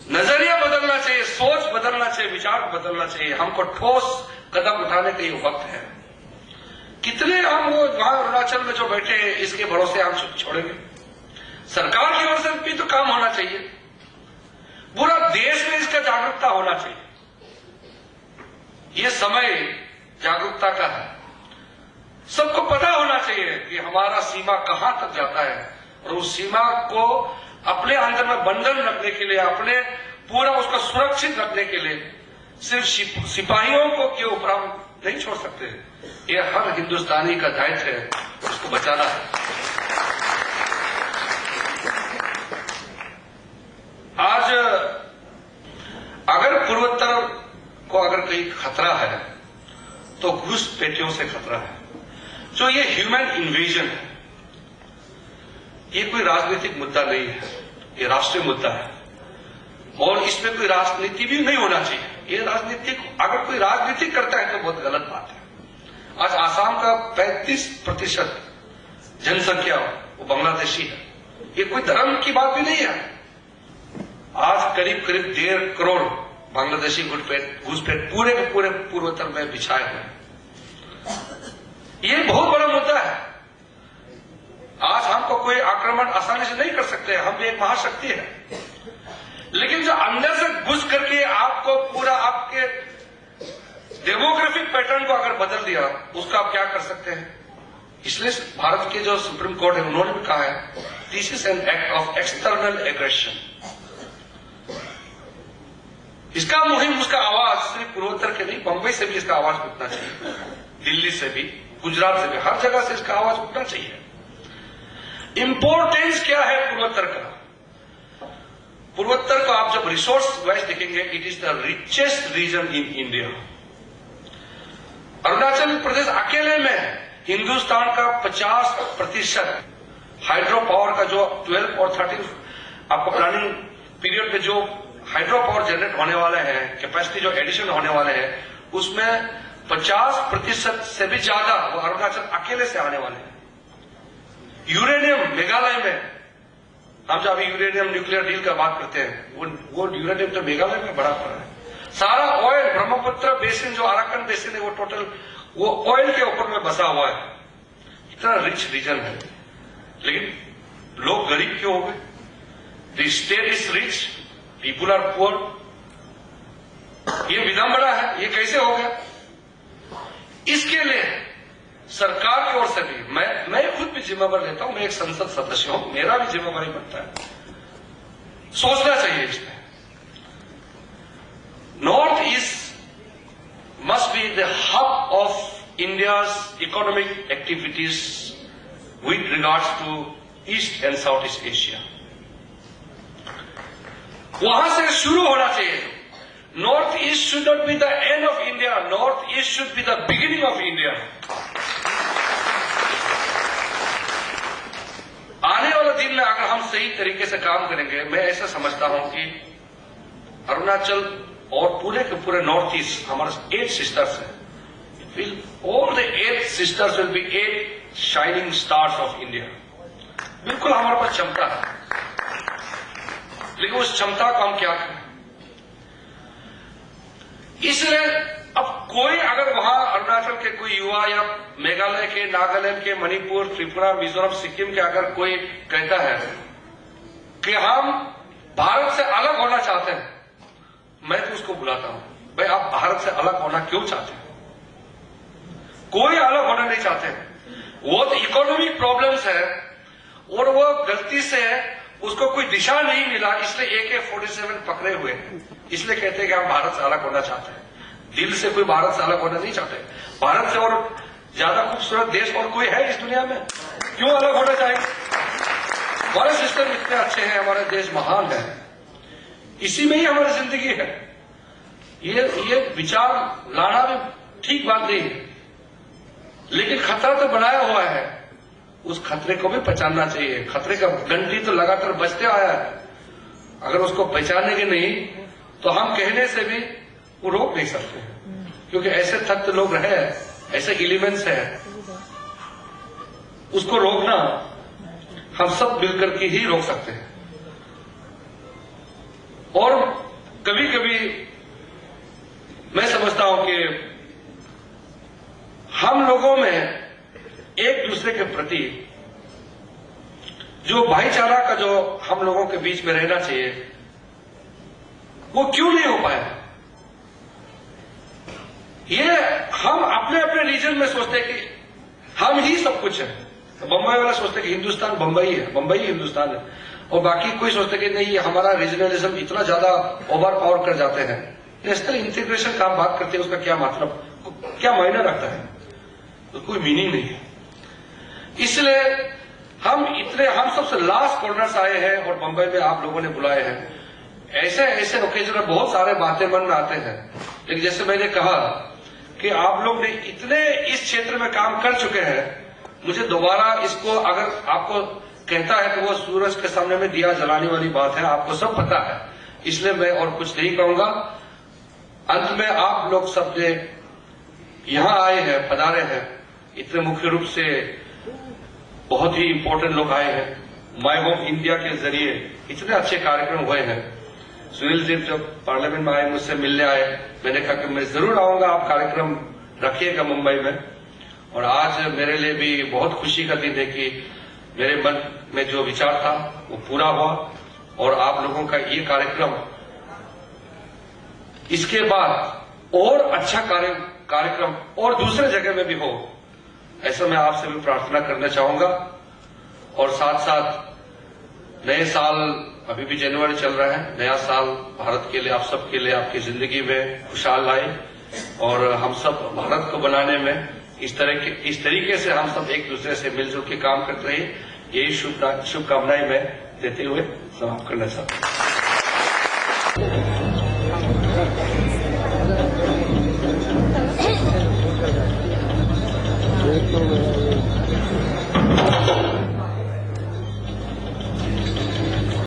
नजरिया बदलना चाहिए, सोच बदलना चाहिए, विचार बदलना चाहिए। हमको ठोस कदम उठाने का ये वक्त है। कितने हम वो वहां अरुणाचल में जो बैठे हैं इसके भरोसे हम छोड़ेंगे? सरकार की ओर से भी तो काम होना चाहिए, पूरा देश में इसका जागरूकता होना चाहिए। ये समय जागरूकता का है। सबको पता होना चाहिए कि हमारा सीमा कहां तक जाता है और उस सीमा को अपने अंदर में बंधन रखने के लिए, अपने पूरा उसको सुरक्षित रखने के लिए सिर्फ सिपाहियों को के ऊपर हम नहीं छोड़ सकते। ये हर हिंदुस्तानी का दायित्व है, उसको बचाना है। आज अगर पूर्वोत्तर को अगर कहीं खतरा है तो घुसपैठियों से खतरा है। जो ये ह्यूमन इन्वेजन है, ये कोई राजनीतिक मुद्दा नहीं है, ये राष्ट्रीय मुद्दा है और इसमें कोई राजनीति भी नहीं होना चाहिए। ये राजनीतिक, अगर कोई राजनीति करता है तो बहुत गलत बात है। आज आसाम का 35% जनसंख्या वो बांग्लादेशी है। ये कोई धर्म की बात भी नहीं है। आज करीब 1.5 करोड़ बांग्लादेशी घुसपैठ पूरे के पूरे पूर्वोत्तर में बिछाए हुए हैं। ये बहुत बड़ा मुद्दा है। आज हमको कोई आक्रमण आसानी से नहीं कर सकते, हम भी एक महाशक्ति है। लेकिन जो अंदर से घुस करके आपको पूरा आपके डेमोग्राफिक पैटर्न को अगर बदल दिया, उसका आप क्या कर सकते हैं? इसलिए भारत के जो सुप्रीम कोर्ट है उन्होंने भी कहा है this is an act of external aggression. इसका मुहिम, उसका आवाज सिर्फ पूर्वोत्तर के नहीं, बंबई से भी इसका आवाज उठना चाहिए, दिल्ली से भी, गुजरात से भी, हर जगह से इसका आवाज उठना चाहिए। इंपॉर्टेंस क्या है पूर्वोत्तर का? पूर्वोत्तर को आप जब रिसोर्स वाइज देखेंगे, it is the richest region in India. Arunachal Pradesh अकेले में हिंदुस्तान का 50% हाइड्रो पावर का जो 12 और 13 आपको प्लानिंग पीरियड में जो हाइड्रो पावर जनरेट होने वाले हैं, कैपेसिटी जो एडिशन होने वाले हैं, उसमें 50% से भी ज्यादा वो अरुणाचल अकेले से आने वाले हैं। यूरेनियम मेघालय में, हम जब अभी यूरेनियम न्यूक्लियर डील का बात करते हैं, वो यूरेनियम तो मेघालय में बड़ा पड़ा है। सारा ऑयल ब्रह्मपुत्र बेसिन जो अराकन बेसिन है वो टोटल वो ऑयल के ऊपर में बसा हुआ है। इतना रिच रीजन है, लेकिन लोग गरीब क्यों हो गए? The state is rich, people are poor. ये विडंबना है, ये कैसे हो गया? इसके लिए सरकार की ओर से भी मैं खुद भी जिम्मेवारी लेता हूं, मैं एक संसद सदस्य हूं, मेरा भी जिम्मेवारी बनता है। सोचना चाहिए इसमें। North east must be the hub of India's economic activities with regards to east and south east Asia. वहां से शुरू होना चाहिए। North east should not be the end of India, north east should be the beginning of India. आने वाले दिन में अगर हम सही तरीके से काम करेंगे, मैं ऐसा समझता हूं कि अरुणाचल और पूरे के पूरे नॉर्थ ईस्ट हमारे 8 सिस्टर्स हैं। All the 8 sisters will be 8 shining stars of India. बिल्कुल हमारे पास क्षमता है, लेकिन उस क्षमता को हम क्या करें? इसलिए अब कोई अगर वहां अरुणाचल के कोई युवा या मेघालय के, नागालैंड के, मणिपुर, त्रिपुरा, मिजोरम, सिक्किम के अगर कोई कहता है कि हम भारत से अलग होना चाहते हैं, मैं तो उसको बुलाता हूं, भाई आप भारत से अलग होना क्यों चाहते हैं? कोई अलग होना नहीं चाहते। वो तो इकोनॉमिक प्रॉब्लम्स है और वो गलती से उसको कोई दिशा नहीं मिला, इसलिए AK-47 पकड़े हुए हैं। इसलिए कहते हैं कि हम भारत से अलग होना चाहते हैं। दिल से कोई भारत से अलग होना नहीं चाहते। भारत से और ज्यादा खूबसूरत देश और कोई है इस दुनिया में? क्यों अलग होना चाहिए? हमारे सिस्टम इतने अच्छे हैं, हमारा देश महान है, इसी में ही हमारी जिंदगी है। ये विचार लाना भी ठीक बात नहीं है, लेकिन खतरा तो बनाया हुआ है, उस खतरे को भी पहचानना चाहिए। खतरे का घंटी तो लगातार बजते आया है, अगर उसको पहचानेंगे नहीं तो हम कहने से भी वो रोक नहीं सकते, क्योंकि ऐसे तत्व लोग रहे, ऐसे एलिमेंट्स हैं, उसको रोकना हम सब मिलकर के ही रोक सकते हैं। और कभी कभी मैं समझता हूं कि हम लोगों में एक दूसरे के प्रति जो भाईचारा का जो हम लोगों के बीच में रहना चाहिए वो क्यों नहीं हो पाया। ये हम अपने अपने रीजन में सोचते हैं कि हम ही सब कुछ है। बंबई वाला सोचते कि हिंदुस्तान बंबई है, बंबई हिंदुस्तान है, और बाकी कोई सोचते कि नहीं ये हमारा रीजनलिज्म इतना ज्यादा ओवर पावर कर जाते हैं। नेशनल इंटीग्रेशन का आप बात करते हैं उसका क्या मतलब, क्या मायने रखता है, तो कोई मीनिंग नहीं है। इसलिए हम सबसे लास्ट कॉर्नर्स आए हैं और बंबई में आप लोगों ने बुलाए हैं। ऐसे ओकेजन में बहुत सारे बातें मन में आते हैं, लेकिन जैसे मैंने कहा कि आप लोग ने इतने इस क्षेत्र में काम कर चुके हैं, मुझे दोबारा इसको अगर आपको कहता है तो वो सूरज के सामने में दिया जलाने वाली बात है, आपको सब पता है, इसलिए मैं और कुछ नहीं कहूंगा। अंत में आप लोग सब ने यहां आए हैं, पधारे हैं, इतने मुख्य रूप से बहुत ही इंपॉर्टेंट लोग आए हैं। माय होम इंडिया के जरिए इतने अच्छे कार्यक्रम हुए हैं। सुनील जी जब पार्लियामेंट में आए, मुझसे मिलने आए, मैंने कहा कि मैं जरूर आऊंगा, आप कार्यक्रम रखिएगा मुंबई में। और आज मेरे लिए भी बहुत खुशी का दिन है कि मेरे मन में जो विचार था वो पूरा हुआ और आप लोगों का ये कार्यक्रम इसके बाद और अच्छा कार्यक्रम और दूसरे जगह में भी हो, ऐसा मैं आपसे भी प्रार्थना करना चाहूंगा। और साथ साथ नए साल अभी भी जनवरी चल रहा है, नया साल भारत के लिए, आप सबके लिए, आपकी जिंदगी में खुशहाल लाए और हम सब भारत को बनाने में इस तरीके से हम सब एक दूसरे से मिलजुल के काम करते रहिए, यही शुभकामनाएं मैं देते हुए समाप्त करना चाहता हूं।